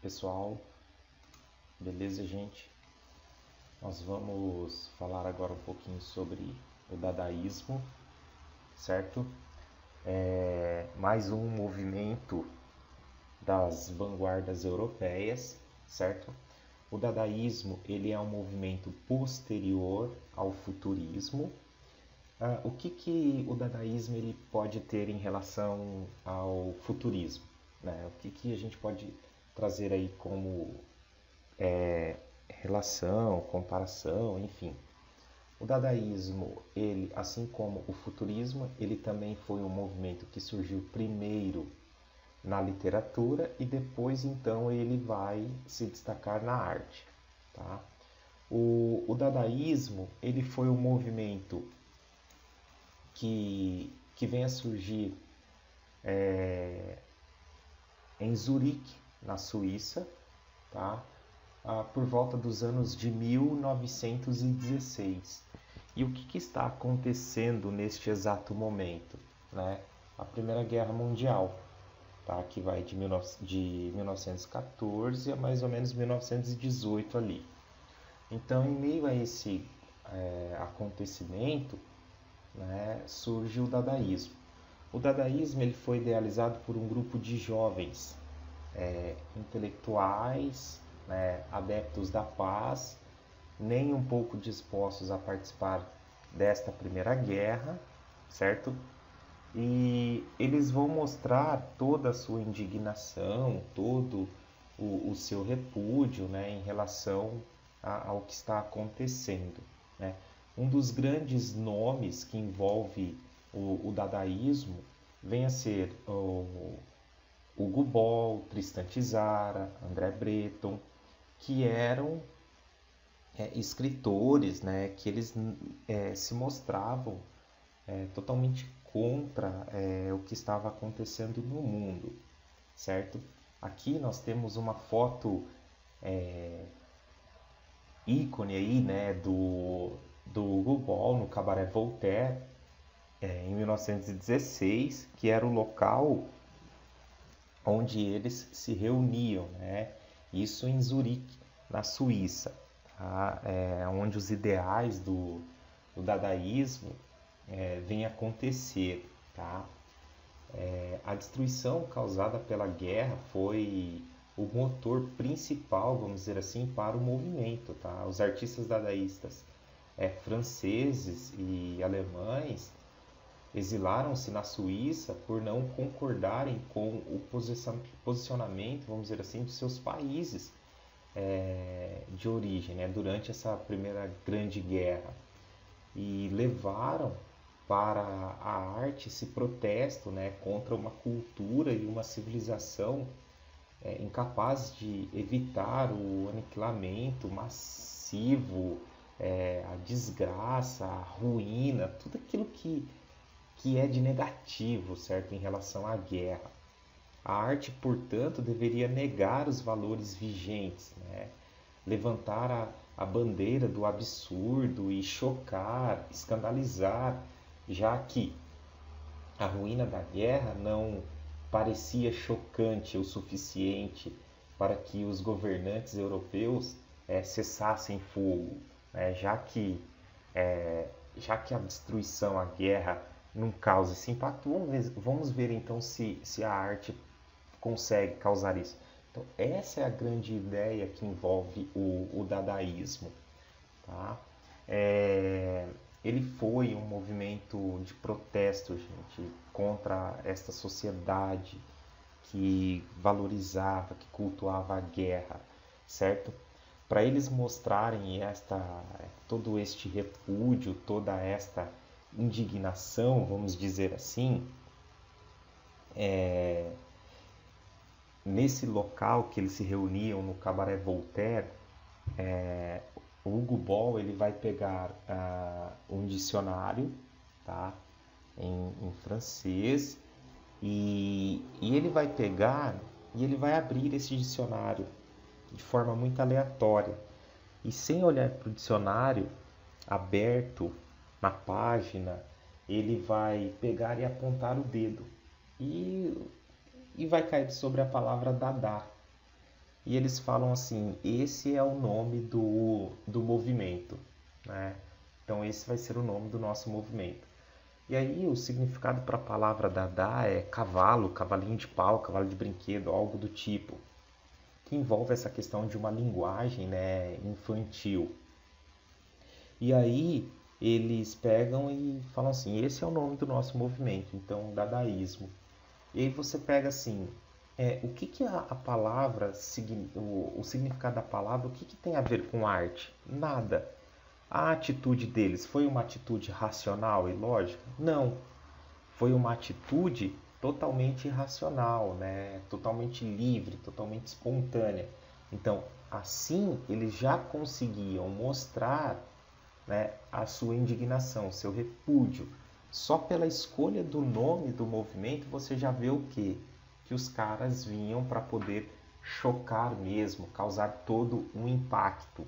Pessoal, beleza, gente? Nós vamos falar agora um pouquinho sobre o dadaísmo, certo? Mais um movimento das vanguardas europeias, certo? O dadaísmo, ele é um movimento posterior ao futurismo. O que o dadaísmo ele pode ter em relação ao futurismo, né? O que a gente pode trazer aí como relação, comparação, enfim. O dadaísmo, ele, assim como o futurismo, ele também foi um movimento que surgiu primeiro na literatura e depois então ele vai se destacar na arte, tá? O dadaísmo, ele foi um movimento que vem a surgir em Zurique, na Suíça, tá? Por volta dos anos de 1916. E o que está acontecendo neste exato momento, né? A Primeira Guerra Mundial, tá? Que vai de 1914 a mais ou menos 1918 ali. Então, em meio a esse acontecimento, né, surge o dadaísmo. O dadaísmo ele foi idealizado por um grupo de jovens intelectuais, né, adeptos da paz, nem um pouco dispostos a participar desta primeira guerra, certo? E eles vão mostrar toda a sua indignação, todo o seu repúdio, né, em relação ao que está acontecendo, né? Um dos grandes nomes que envolve o dadaísmo vem a ser o Hugo Boll, Tristan Tzara, André Breton, que eram escritores, né, que eles se mostravam totalmente contra o que estava acontecendo no mundo, certo? Aqui nós temos uma foto ícone aí, né, do Hugo Boll no Cabaré Voltaire, em 1916, que era o local onde eles se reuniam, né? Isso em Zurique, na Suíça, tá? Onde os ideais do dadaísmo vêm acontecer, tá? A destruição causada pela guerra foi o motor principal, vamos dizer assim, para o movimento, tá? Os artistas dadaístas franceses e alemães exilaram-se na Suíça por não concordarem com o posicionamento, vamos dizer assim, de seus países de origem, né, durante essa primeira grande guerra, e levaram para a arte esse protesto, né, contra uma cultura e uma civilização incapaz de evitar o aniquilamento massivo, a desgraça, a ruína, tudo aquilo que é de negativo, certo, em relação à guerra. A arte, portanto, deveria negar os valores vigentes, né? Levantar a bandeira do absurdo e chocar, escandalizar, já que a ruína da guerra não parecia chocante o suficiente para que os governantes europeus cessassem fogo, né? Já que a destruição, a guerra não causa esse impacto, vamos ver então se a arte consegue causar isso. Então, essa é a grande ideia que envolve o dadaísmo, tá? Ele foi um movimento de protesto, gente, contra esta sociedade que valorizava, que cultuava a guerra, certo? Para eles mostrarem todo este repúdio, toda esta indignação, vamos dizer assim, nesse local que eles se reuniam no Cabaré Voltaire, o Hugo Boll ele vai pegar um dicionário, tá, em francês, e ele vai pegar e ele vai abrir esse dicionário de forma muito aleatória e sem olhar para o dicionário aberto na página, ele vai pegar e apontar o dedo e vai cair sobre a palavra Dada. e eles falam assim, esse é o nome do movimento, né? Então esse vai ser o nome do nosso movimento. E aí o significado para a palavra Dada é cavalo, cavalinho de pau, cavalo de brinquedo, algo do tipo, que envolve essa questão de uma linguagem, né, infantil. E aí eles pegam e falam assim, esse é o nome do nosso movimento, então dadaísmo. E aí você pega assim, o que que a palavra, o significado da palavra, o que que tem a ver com arte? Nada. A atitude deles foi uma atitude racional e lógica? Não. Foi uma atitude totalmente irracional, né? Totalmente livre, totalmente espontânea. Então, assim, eles já conseguiam mostrar, né, a sua indignação, seu repúdio. Só pela escolha do nome do movimento você já vê o quê? Que os caras vinham para poder chocar mesmo, causar todo um impacto,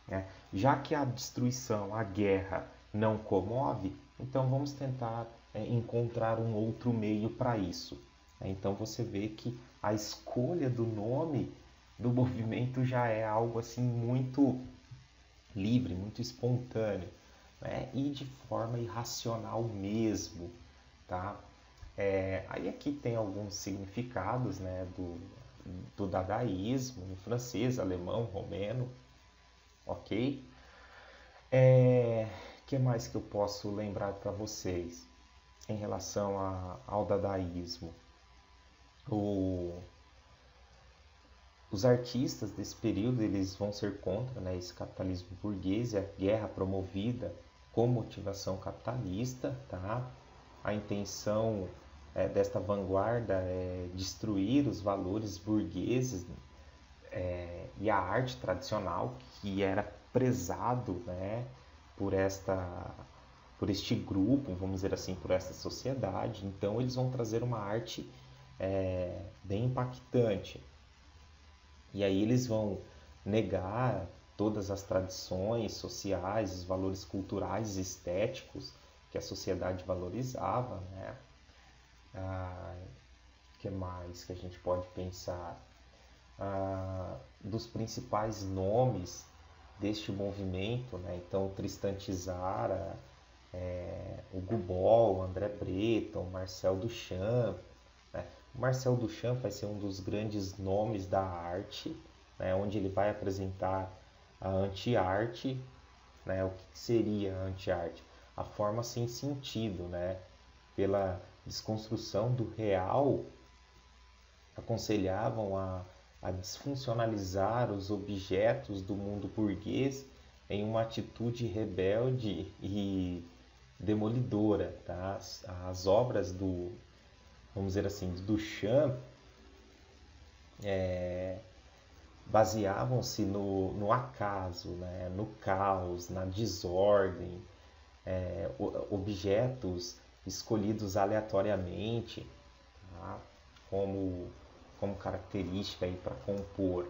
né? Já que a destruição, a guerra não comove, então vamos tentar encontrar um outro meio para isso. Então você vê que a escolha do nome do movimento já é algo assim muito livre, muito espontâneo, né? E de forma irracional mesmo, tá? Aí aqui tem alguns significados, né, do dadaísmo em francês, alemão, romeno, ok? Que mais que eu posso lembrar para vocês em relação ao dadaísmo? O, Os artistas desse período eles vão ser contra, né, esse capitalismo burguês e a guerra promovida com motivação capitalista, tá? A intenção desta vanguarda é destruir os valores burgueses e a arte tradicional que era prezado, né, por este grupo, vamos dizer assim, por essa sociedade. Então eles vão trazer uma arte bem impactante. E aí eles vão negar todas as tradições sociais, os valores culturais e estéticos que a sociedade valorizava, né? Que mais que a gente pode pensar? Dos principais nomes deste movimento, né? Então Tristan Tzara, o Gubol, o André Breton, o Marcel Duchamp, né? O Marcel Duchamp vai ser um dos grandes nomes da arte, né? Onde ele vai apresentar a anti-arte, né? O que seria a anti-arte? A forma sem sentido, né? Pela desconstrução do real, aconselhavam a desfuncionalizar os objetos do mundo burguês em uma atitude rebelde e demolidora, tá? As obras vamos dizer assim, do Duchamp baseavam-se no acaso, né? No caos, na desordem, objetos escolhidos aleatoriamente, tá? como característica para compor.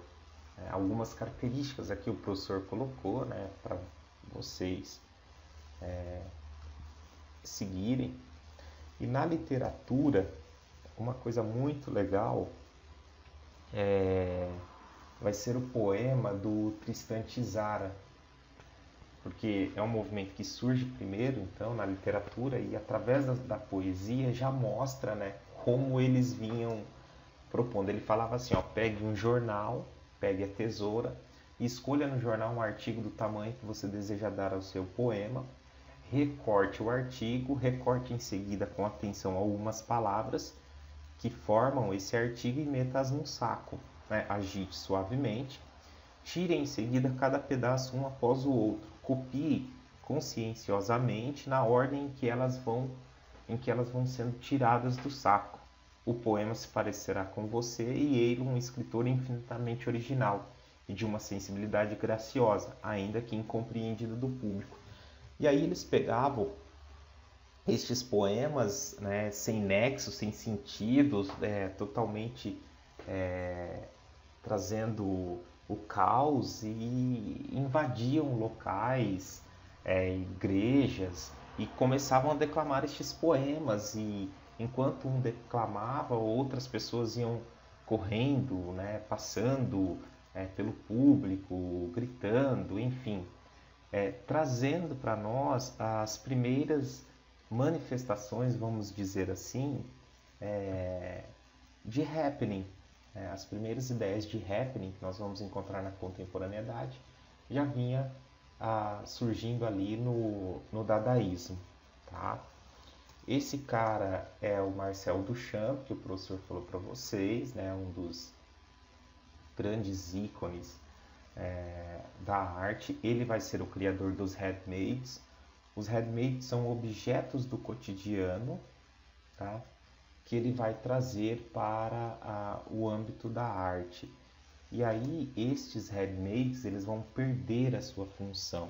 Algumas características aqui o professor colocou, né, para vocês seguirem. E na literatura, uma coisa muito legal vai ser o poema do Tristan Tzara, porque é um movimento que surge primeiro, então, na literatura, e através da poesia já mostra, né, como eles vinham propondo. Ele falava assim, ó, pegue um jornal, pegue a tesoura e escolha no jornal um artigo do tamanho que você deseja dar ao seu poema, recorte o artigo, recorte em seguida com atenção algumas palavras que formam esse artigo e meta-as num saco, né? Agite suavemente, tire em seguida cada pedaço um após o outro, copie conscienciosamente na ordem em que elas vão sendo tiradas do saco. O poema se parecerá com você e ele um escritor infinitamente original e de uma sensibilidade graciosa, ainda que incompreendida do público. E aí eles pegavam estes poemas, né, sem nexo, sem sentido, totalmente trazendo o caos e invadiam locais, igrejas e começavam a declamar estes poemas e enquanto um declamava, outras pessoas iam correndo, né, passando pelo público, gritando, enfim, trazendo para nós as primeiras manifestações, vamos dizer assim, de happening. As primeiras ideias de happening que nós vamos encontrar na contemporaneidade já vinha surgindo ali no dadaísmo. Tá? Esse cara é o Marcel Duchamp, que o professor falou para vocês, né? Um dos grandes ícones da arte. Ele vai ser o criador dos handmaids. Os handmaids são objetos do cotidiano, tá? Que ele vai trazer para o âmbito da arte. E aí estes handmaids eles vão perder a sua função,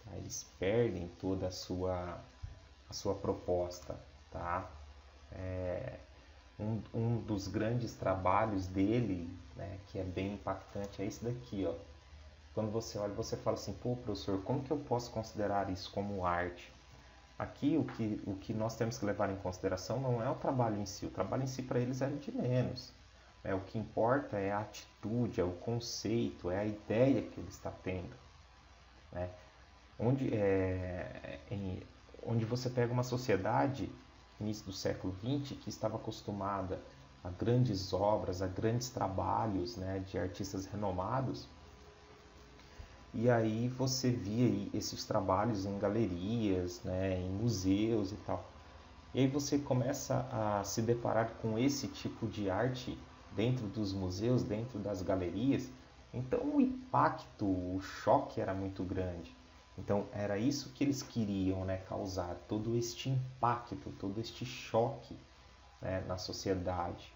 tá? Eles perdem toda a sua proposta, tá? Um dos grandes trabalhos dele, né, que é bem impactante, é esse daqui, ó. Quando você olha, você fala assim, pô, professor, como que eu posso considerar isso como arte? Aqui o que nós temos que levar em consideração não é o trabalho em si. O trabalho em si para eles é de menos. O que importa é a atitude, é o conceito, é a ideia que ele está tendo. Né? Onde você pega uma sociedade, início do século XX, que estava acostumada a grandes obras, a grandes trabalhos, né, de artistas renomados, e aí você via esses trabalhos em galerias, né, em museus e tal. E aí você começa a se deparar com esse tipo de arte dentro dos museus, dentro das galerias. Então o impacto, o choque era muito grande. Então era isso que eles queriam, né, causar, todo este impacto, todo este choque, né, na sociedade.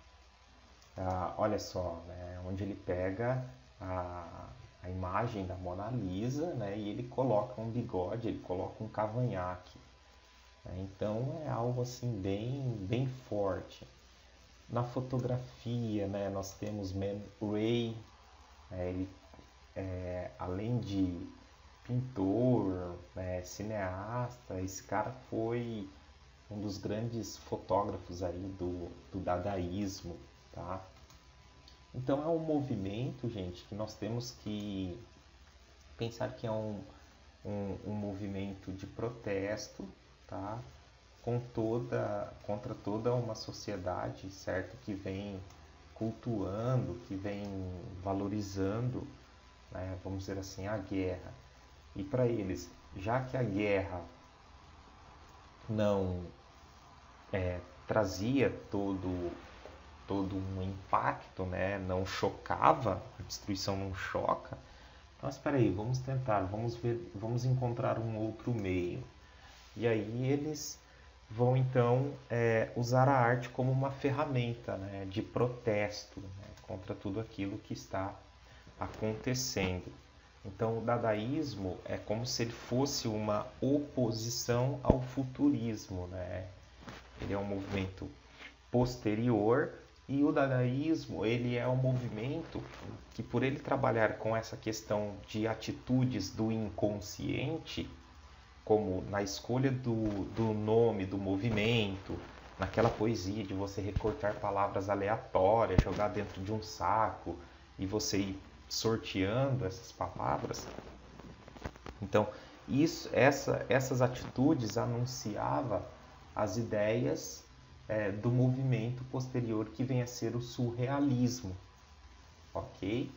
Olha só, né, onde ele pega a imagem da Mona Lisa, né, e ele coloca um bigode, ele coloca um cavanhaque. Né, então é algo assim bem forte. Na fotografia, né, nós temos Man Ray, ele além de pintor, né, cineasta, esse cara foi um dos grandes fotógrafos aí do dadaísmo, tá? Então é um movimento, gente, que nós temos que pensar que é um movimento de protesto, tá? Contra toda uma sociedade, certo? Que vem cultuando, que vem valorizando, né, vamos dizer assim, a guerra. E para eles, já que a guerra não trazia todo um impacto, né, não chocava, a destruição não choca, mas espera aí, vamos tentar, vamos encontrar um outro meio. E aí eles vão então usar a arte como uma ferramenta, né, de protesto, né, contra tudo aquilo que está acontecendo. Então o dadaísmo é como se ele fosse uma oposição ao futurismo, né? Ele é um movimento posterior e o dadaísmo ele é um movimento que, por ele trabalhar com essa questão de atitudes do inconsciente, como na escolha do nome do movimento, naquela poesia de você recortar palavras aleatórias, jogar dentro de um saco e você ir sorteando essas palavras. Então, essas atitudes anunciavam as ideias do movimento posterior que vem a ser o surrealismo, ok?